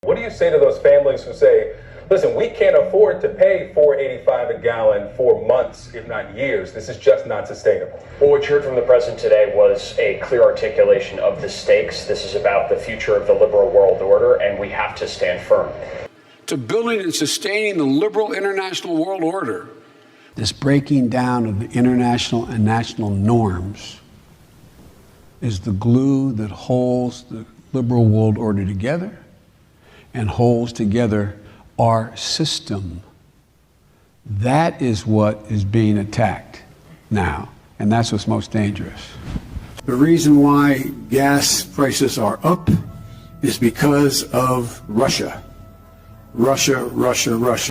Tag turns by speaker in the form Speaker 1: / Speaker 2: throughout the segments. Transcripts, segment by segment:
Speaker 1: What do you say to those families who say, listen, we can't afford to pay $4.85 a gallon for months, if not years. This is just not sustainable.
Speaker 2: Well, what you heard from the president today was a clear articulation of the stakes. This is about the future of the liberal world order, and we have to stand firm.
Speaker 3: To building and sustaining the liberal international world order.
Speaker 4: This breaking down of the international and national norms is the glue that holds the liberal world order together and holds together our system. That is what is being attacked now, and that's what's most dangerous. The reason why gas prices are up is because of Russia. Russia.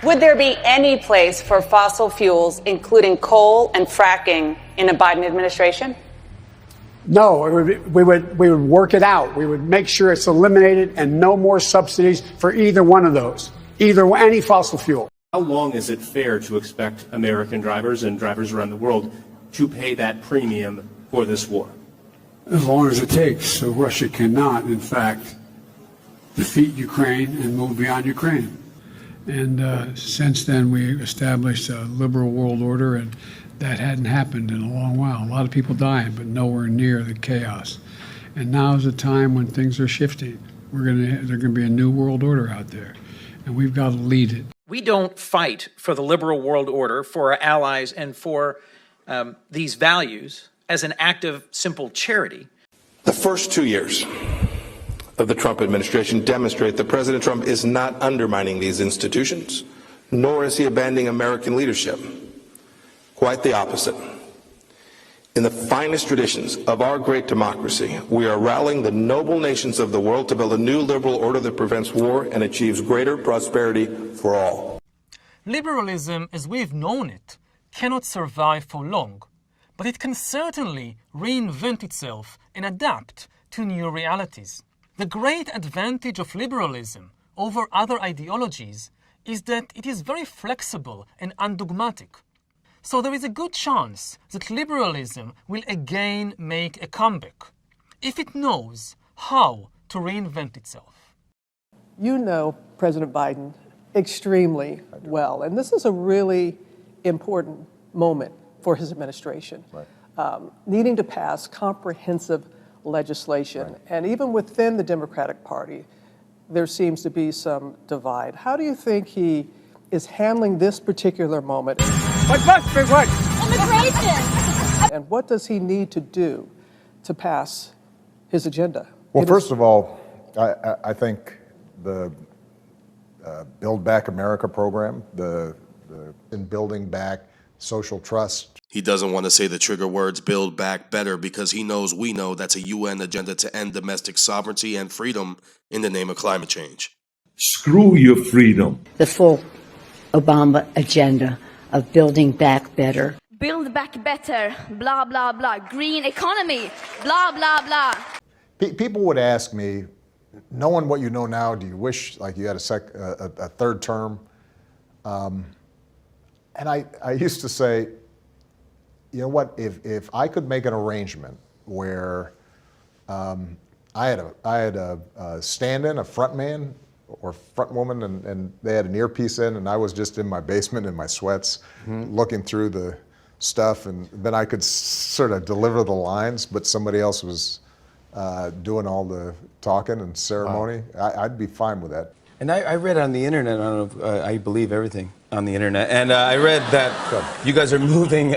Speaker 5: Would there be any place for fossil fuels, including coal and fracking, in a Biden administration?
Speaker 4: No, we would work it out. We would make sure it's eliminated and no more subsidies for either one of those, any fossil fuel.
Speaker 6: How long is it fair to expect American drivers and drivers around the world to pay that premium for this war?
Speaker 4: As long as it takes, so Russia cannot, in fact, defeat Ukraine and move beyond Ukraine. And since then, we established a liberal world order, and that hadn't happened in a long while. A lot of people died, but nowhere near the chaos. And now is the time when things are shifting. There's going to be a new world order out there, and we've got to lead it.
Speaker 7: We don't fight for the liberal world order, for our allies, and for these values as an act of simple charity.
Speaker 8: The first 2 years of the Trump administration demonstrate that President Trump is not undermining these institutions, nor is he abandoning American leadership. Quite the opposite. In the finest traditions of our great democracy, we are rallying the noble nations of the world to build a new liberal order that prevents war and achieves greater prosperity for all.
Speaker 9: Liberalism, as we've known it, cannot survive for long, but it can certainly reinvent itself and adapt to new realities. The great advantage of liberalism over other ideologies is that it is very flexible and undogmatic. So there is a good chance that liberalism will again make a comeback, if it knows how to reinvent itself.
Speaker 10: You know President Biden extremely well, and this is a really important moment for his administration, needing to pass comprehensive legislation. And even within the Democratic Party, there seems to be some divide. How do you think he is handling this particular moment?
Speaker 4: What must be what?
Speaker 10: Immigration! And what does he need to do to pass his agenda?
Speaker 11: Well, first of all, I think the Build Back America program, in building back social trust.
Speaker 12: He doesn't want to say the trigger words build back better because he knows we know that's a UN agenda to end domestic sovereignty and freedom in the name of climate change.
Speaker 13: Screw your freedom.
Speaker 14: The full Obama agenda of building back better.
Speaker 15: Build back better, blah, blah, blah. Green economy, blah, blah, blah.
Speaker 11: People would ask me, knowing what you know now, do you wish like you had a third term? And I used to say, you know what, if I could make an arrangement where I had a stand-in, a front man or front woman, and they had an earpiece in, and I was just in my basement in my sweats, looking through the stuff, and then I could sort of deliver the lines, but somebody else was doing all the talking and ceremony. Wow. I'd be fine with that.
Speaker 16: And I read on the internet, I don't know if I believe everything on the internet, and I read that you guys are moving.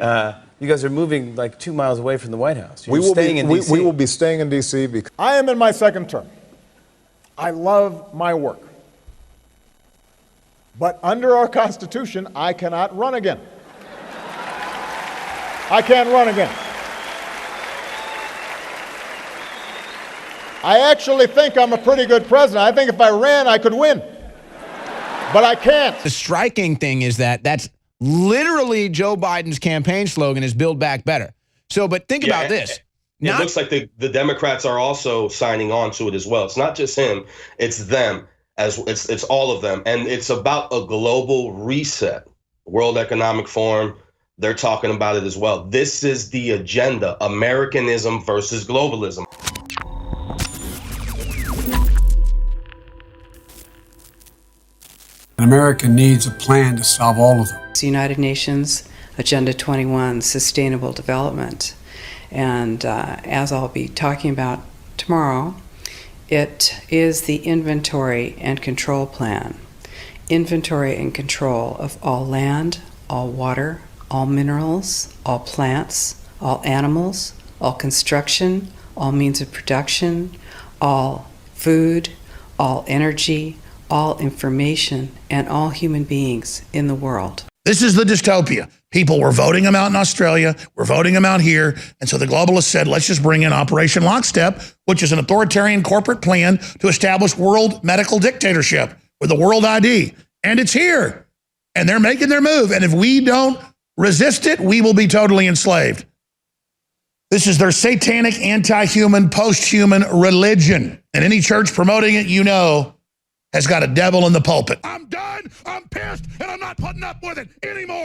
Speaker 16: You guys are moving like 2 miles away from the White House. You're staying in D.C.
Speaker 11: We will be staying in D.C. because I am in my second term. I love my work. But under our Constitution, I cannot run again. I can't run again. I actually think I'm a pretty good president. I think if I ran, I could win. But I can't.
Speaker 17: The striking thing is that that's literally Joe Biden's campaign slogan is Build Back Better. So, but think about this.
Speaker 18: It looks like the Democrats are also signing on to it as well. It's not just him, it's them. It's all of them. And it's about a global reset. World Economic Forum, they're talking about it as well. This is the agenda, Americanism versus globalism.
Speaker 4: America needs a plan to solve all of them.
Speaker 19: It's the United Nations Agenda 21, Sustainable Development. And as I'll be talking about tomorrow, it is the inventory and control plan. Inventory and control of all land, all water, all minerals, all plants, all animals, all construction, all means of production, all food, all energy, all information, and all human beings in the world.
Speaker 20: This is the dystopia. People were voting them out in Australia, we're voting them out here, and so the globalists said, let's just bring in Operation Lockstep, which is an authoritarian corporate plan to establish world medical dictatorship with the World ID. And it's here, and they're making their move, and if we don't resist it, we will be totally enslaved. This is their satanic, anti-human, post-human religion, and any church promoting it, you know, has got a devil in the pulpit. I'm done, I'm pissed, and I'm not putting up with it anymore.